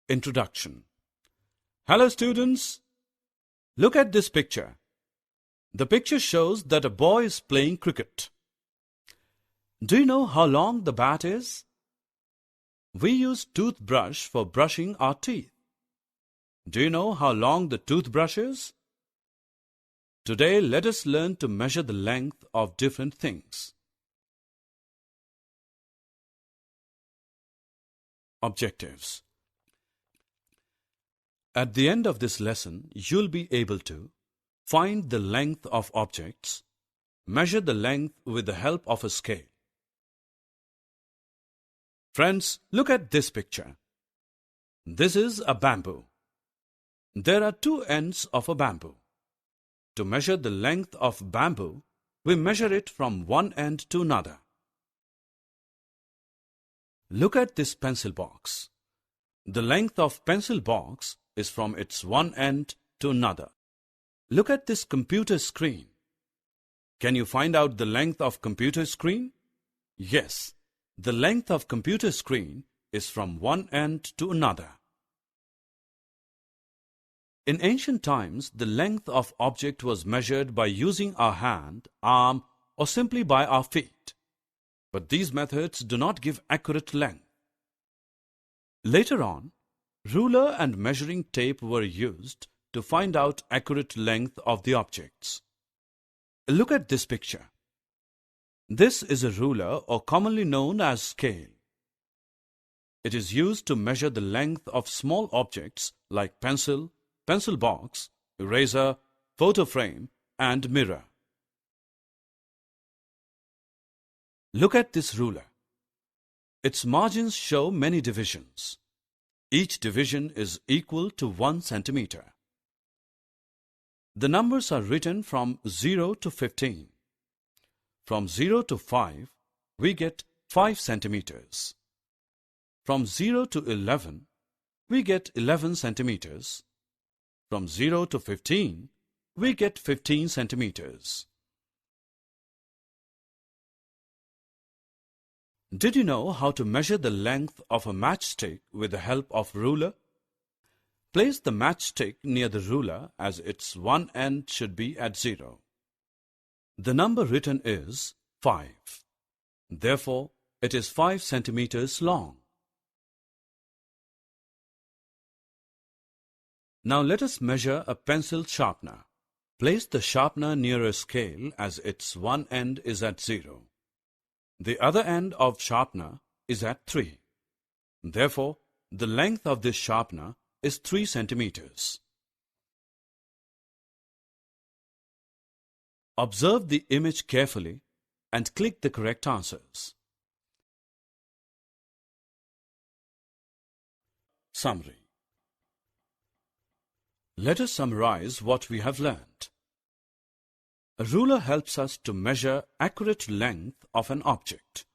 Introduction. Hello students. Look at this picture. The picture shows that a boy is playing cricket. Do you know how long the bat is? We use toothbrush for brushing our teeth. Do you know how long the toothbrush is? Today let us learn to measure the length of different things. Objectives. At the end of this lesson, you'll be able to find the length of objects, measure the length with the help of a scale. Friends, look at this picture. This is a bamboo. There are two ends of a bamboo. To measure the length of bamboo, we measure it from one end to another. Look at this pencil box. The length of pencil box is from its one end to another. Look at this computer screen. Can you find out the length of computer screen? Yes, the length of computer screen is from one end to another. In ancient times, the length of object was measured by using our hand, arm, or simply by our feet. But these methods do not give accurate length. Later on, ruler and measuring tape were used to find out accurate length of the objects. Look at this picture. This is a ruler, or commonly known as scale. It is used to measure the length of small objects like pencil, pencil box, eraser, photo frame, and mirror. Look at this ruler. Its margins show many divisions. Each division is equal to 1 centimeter. The numbers are written from 0 to 15. From 0 to 5, we get 5 centimeters. From 0 to 11, we get 11 centimeters. From 0 to 15, we get 15 centimeters. Did you know how to measure the length of a matchstick with the help of ruler? Place the matchstick near the ruler as its one end should be at 0. The number written is 5. Therefore, it is 5 centimeters long. Now let us measure a pencil sharpener. Place the sharpener near a scale as its one end is at 0. The other end of sharpener is at 3. Therefore, the length of this sharpener is 3 centimeters. Observe the image carefully and click the correct answers. Summary. Let us summarize what we have learned. A ruler helps us to measure accurate length of an object.